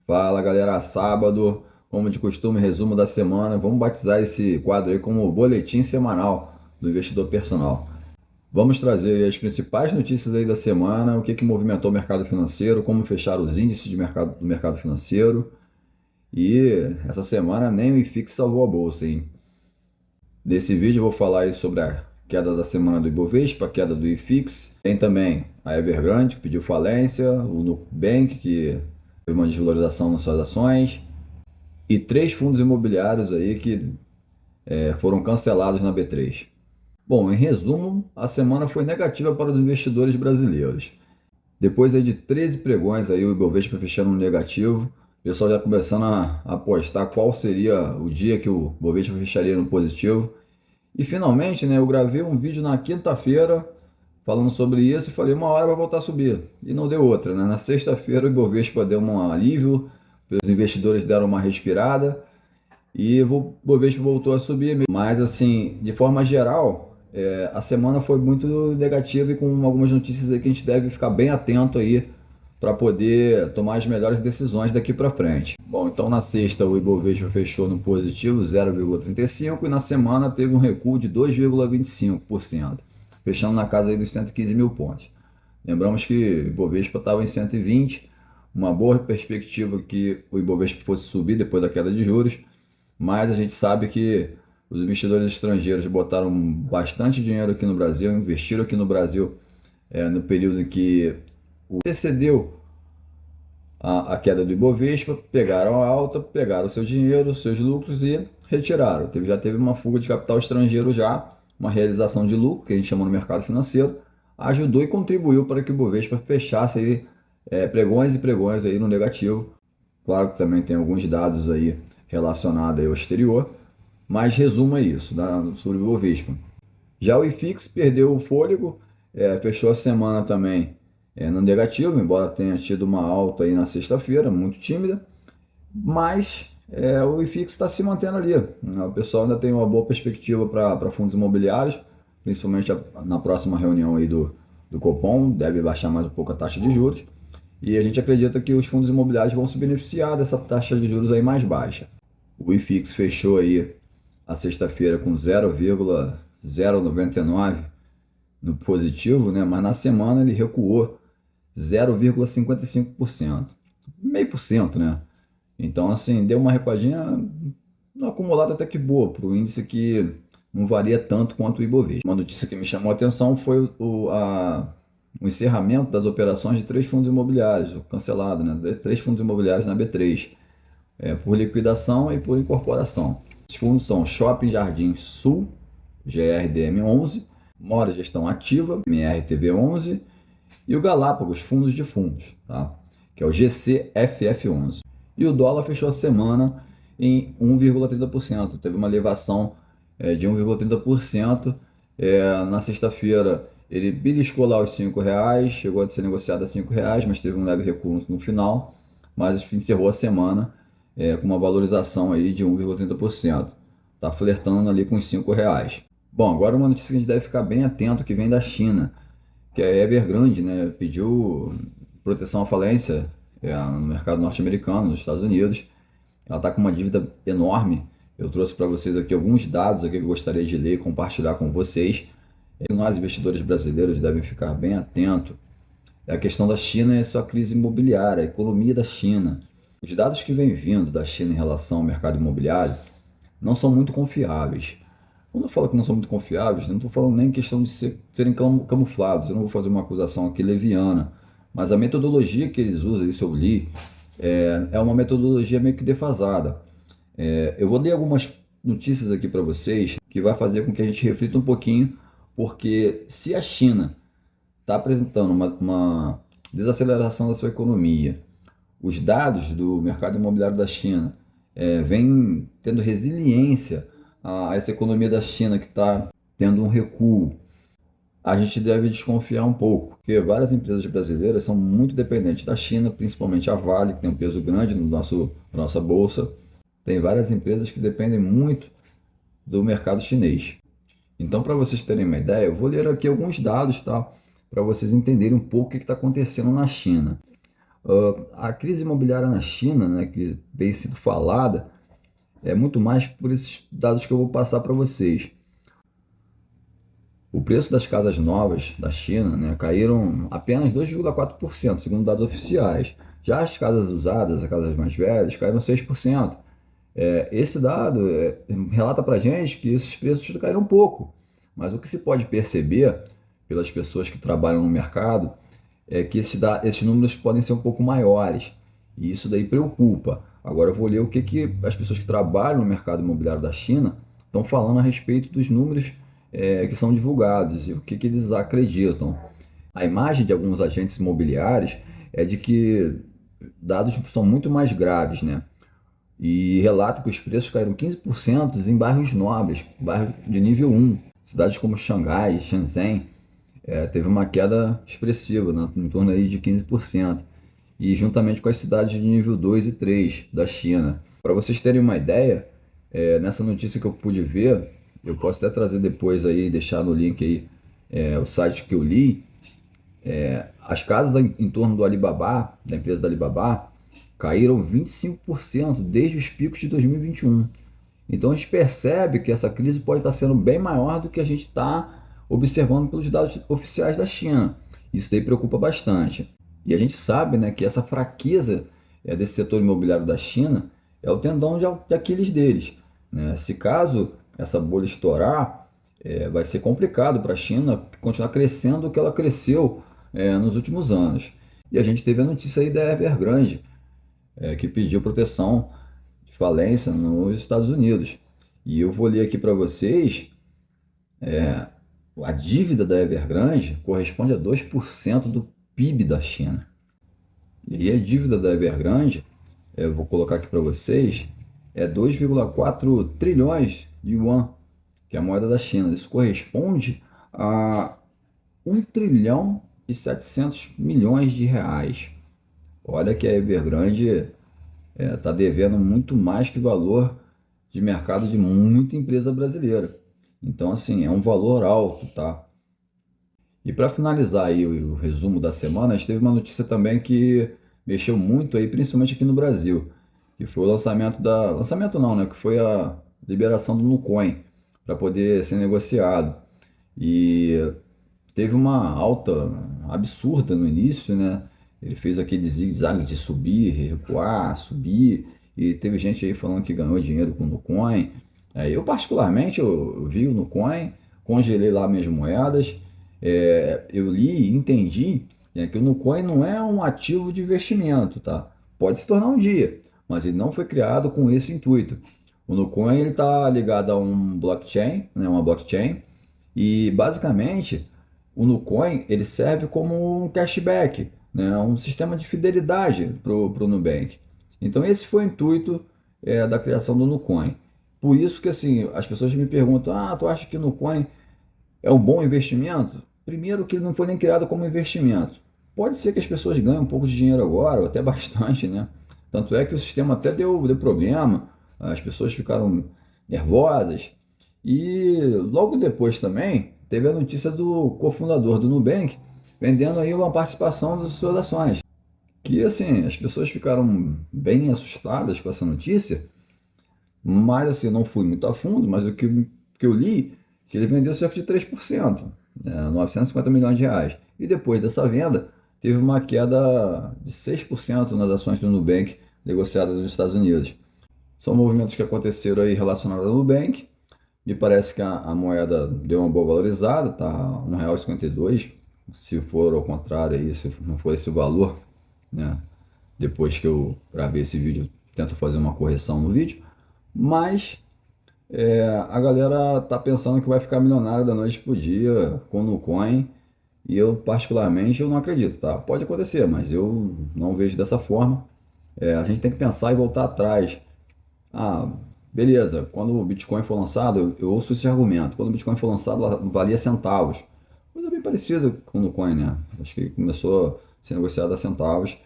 Fala galera, sábado, como de costume, resumo da semana. Vamos batizar esse quadro aí como boletim semanal do investidor personal. Vamos trazer aí as principais notícias aí da semana, o que movimentou o mercado financeiro, como fecharam os índices do mercado financeiro. E essa semana nem o IFIX salvou a bolsa, hein? Nesse vídeo eu vou falar aí sobre a queda da semana do Ibovespa, a queda do IFIX. Tem também a Evergrande, que pediu falência, o Nubank, que teve uma desvalorização nas suas ações, e três fundos imobiliários aí que foram cancelados na B3. Bom, em resumo, a semana foi negativa para os investidores brasileiros. Depois aí de 13 pregões, aí, o Ibovespa fechando no negativo, o pessoal já começando a apostar qual seria o dia que o Ibovespa fecharia no positivo. E finalmente, né, eu gravei um vídeo na quinta-feira falando sobre isso e falei, uma hora vai voltar a subir. E não deu outra, né? Na sexta-feira o Ibovespa deu um alívio, os investidores deram uma respirada e o Bovespa voltou a subir. Mas assim, de forma geral, a semana foi muito negativa e com algumas notícias aí que a gente deve ficar bem atento aí para poder tomar as melhores decisões daqui para frente. Bom, então na sexta o Ibovespa fechou no positivo 0,35 e na semana teve um recuo de 2,25%, fechando na casa aí dos 115 mil pontos. Lembramos que o Ibovespa estava em 120, uma boa perspectiva que o Ibovespa fosse subir depois da queda de juros, mas a gente sabe que os investidores estrangeiros botaram bastante dinheiro aqui no Brasil, investiram aqui no Brasil no período em que antecedeu a queda do Ibovespa, pegaram a alta, pegaram o seu dinheiro, os seus lucros e retiraram. Já teve uma fuga de capital estrangeiro já, uma realização de lucro, que a gente chama no mercado financeiro, ajudou e contribuiu para que o Ibovespa fechasse aí, pregões e pregões aí no negativo. Claro que também tem alguns dados aí relacionados aí ao exterior, mas resuma isso sobre o Ibovespa. Já o IFIX perdeu o fôlego, fechou a semana também no negativo, embora tenha tido uma alta aí na sexta-feira, muito tímida, mas o IFIX está se mantendo ali. O pessoal ainda tem uma boa perspectiva para fundos imobiliários, principalmente na próxima reunião aí do Copom, deve baixar mais um pouco a taxa de juros, e a gente acredita que os fundos imobiliários vão se beneficiar dessa taxa de juros aí mais baixa. O IFIX fechou aí a sexta-feira com 0,099 no positivo, né? Mas na semana ele recuou 0,55%, meio por cento, né? Então, assim, deu uma recuadinha acumulada até que boa para o índice que não varia tanto quanto o Ibovespa. Uma notícia que me chamou a atenção foi o encerramento das operações de três fundos imobiliários, cancelado, né? Três fundos imobiliários na B3, por liquidação e por incorporação. Os fundos são Shopping Jardim Sul, GRDM11, Mora Gestão Ativa, MRTV11, e o Galápagos Fundos de Fundos, tá? Que é o GCFF11. E o dólar fechou a semana em 1,30%, teve uma elevação de 1,30%. Na sexta-feira ele beliscou lá os R$ 5, chegou a ser negociado a R$ 5, mas teve um leve recuo no final, mas encerrou a semana com uma valorização aí de 1,30%. Está flertando ali com os R$ 5. Bom, agora uma notícia que a gente deve ficar bem atento, que vem da China, que é a Evergrande, né, pediu proteção à falência no mercado norte-americano, nos Estados Unidos. Ela está com uma dívida enorme. Eu trouxe para vocês aqui alguns dados aqui que eu gostaria de ler e compartilhar com vocês. Nós, investidores brasileiros, devem ficar bem atentos. A questão da China é sua crise imobiliária, a economia da China. Os dados que vêm vindo da China em relação ao mercado imobiliário não são muito confiáveis. Quando eu falo que não são muito confiáveis, não estou falando nem em questão de serem camuflados. Eu não vou fazer uma acusação aqui leviana, mas a metodologia que eles usam, isso eu li, é uma metodologia meio que defasada. Eu vou ler algumas notícias aqui para vocês que vai fazer com que a gente reflita um pouquinho, porque se a China está apresentando uma desaceleração da sua economia, os dados do mercado imobiliário da China vêm tendo resiliência a essa economia da China que está tendo um recuo, a gente deve desconfiar um pouco, porque várias empresas brasileiras são muito dependentes da China, principalmente a Vale, que tem um peso grande na nossa bolsa. Tem várias empresas que dependem muito do mercado chinês. Então, para vocês terem uma ideia, eu vou ler aqui alguns dados, tá? Para vocês entenderem um pouco o que está acontecendo na China. A crise imobiliária na China, né, que vem sido falada, é muito mais por esses dados que eu vou passar para vocês. O preço das casas novas da China, né, caíram apenas 2,4%, segundo dados oficiais. Já as casas usadas, as casas mais velhas, caíram 6%. Esse dado relata para a gente que esses preços caíram um pouco, mas o que se pode perceber pelas pessoas que trabalham no mercado é que esses números podem ser um pouco maiores, e isso daí preocupa. Agora eu vou ler o que as pessoas que trabalham no mercado imobiliário da China estão falando a respeito dos números que são divulgados e o que eles acreditam. A imagem de alguns agentes imobiliários é de que dados são muito mais graves, né? E relata que os preços caíram 15% em bairros nobres, bairros de nível 1. Cidades como Xangai, Shenzhen, teve uma queda expressiva, né, em torno aí de 15%. E juntamente com as cidades de nível 2 e 3 da China. Para vocês terem uma ideia, nessa notícia que eu pude ver, eu posso até trazer depois aí, deixar no link aí o site que eu li. As casas em torno do Alibaba, da empresa da Alibaba, caíram 25% desde os picos de 2021. Então a gente percebe que essa crise pode estar sendo bem maior do que a gente está observando pelos dados oficiais da China. Isso daí preocupa bastante. E a gente sabe, né, que essa fraqueza desse setor imobiliário da China é o tendão de Aquiles deles, né? Se caso essa bolha estourar, vai ser complicado para a China continuar crescendo o que ela cresceu nos últimos anos. E a gente teve a notícia aí da Evergrande, que pediu proteção de falência nos Estados Unidos. E eu vou ler aqui para vocês, a dívida da Evergrande corresponde a 2% do PIB da China. E aí a dívida da Evergrande, eu vou colocar aqui para vocês, é 2,4 trilhões de yuan, que é a moeda da China. Isso corresponde a 1 trilhão e 700 milhões de reais. Olha que a Evergrande está devendo muito mais que o valor de mercado de muita empresa brasileira. Então, assim, é um valor alto, tá? E para finalizar aí o resumo da semana, a gente teve uma notícia também que mexeu muito aí, principalmente aqui no Brasil, que foi o lançamento não, né? Que foi a liberação do Nucoin para poder ser negociado. E teve uma alta absurda no início, né? Ele fez aquele zigue-zague de subir, recuar, subir, e teve gente aí falando que ganhou dinheiro com o Nucoin. Eu particularmente eu vi o Nucoin, congelei lá minhas moedas, eu li e entendi que o Nucoin não é um ativo de investimento, tá? Pode se tornar um dia, mas ele não foi criado com esse intuito. O Nucoin ele está ligado a um blockchain, né, uma blockchain, e basicamente o Nucoin ele serve como um cashback, né, um sistema de fidelidade para o Nubank. Então esse foi o intuito da criação do Nucoin. Por isso que assim as pessoas me perguntam: tu acha que o Nucoin é um bom investimento? Primeiro que ele não foi nem criado como investimento. Pode ser que as pessoas ganhem um pouco de dinheiro agora, ou até bastante, né? Tanto é que o sistema até deu problema, as pessoas ficaram nervosas. E logo depois também teve a notícia do cofundador do Nubank vendendo aí uma participação das suas ações. Que assim, as pessoas ficaram bem assustadas com essa notícia, mas assim, não fui muito a fundo, mas o que eu li, que ele vendeu cerca de 3%, né, 950 milhões de reais. E depois dessa venda, teve uma queda de 6% nas ações do Nubank negociadas nos Estados Unidos. São movimentos que aconteceram aí relacionados ao Nubank. Me parece que a moeda deu uma boa valorizada, tá R$ 1,52. Se for ao contrário aí, se não for esse o valor, né? Depois que eu gravei esse vídeo, tento fazer uma correção no vídeo. Mas a galera tá pensando que vai ficar milionário da noite pro dia com o Nucoin. E eu, particularmente, eu não acredito, tá? Pode acontecer, mas eu não vejo dessa forma. A gente tem que pensar e voltar atrás. Beleza, quando o Bitcoin foi lançado, eu ouço esse argumento. Quando o Bitcoin foi lançado, valia centavos. Coisa bem parecida com o Nucoin, né? Acho que começou a ser negociado a centavos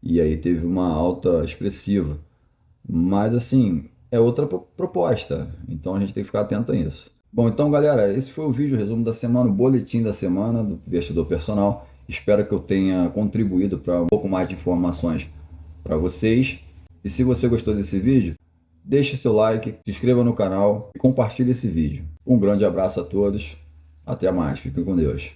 e aí teve uma alta expressiva. Mas assim, é outra proposta, então a gente tem que ficar atento a isso. Bom, então galera, esse foi o vídeo, o resumo da semana, o boletim da semana do investidor personal. Espero que eu tenha contribuído para um pouco mais de informações para vocês. E se você gostou desse vídeo, deixe seu like, se inscreva no canal e compartilhe esse vídeo. Um grande abraço a todos. Até mais. Fiquem com Deus.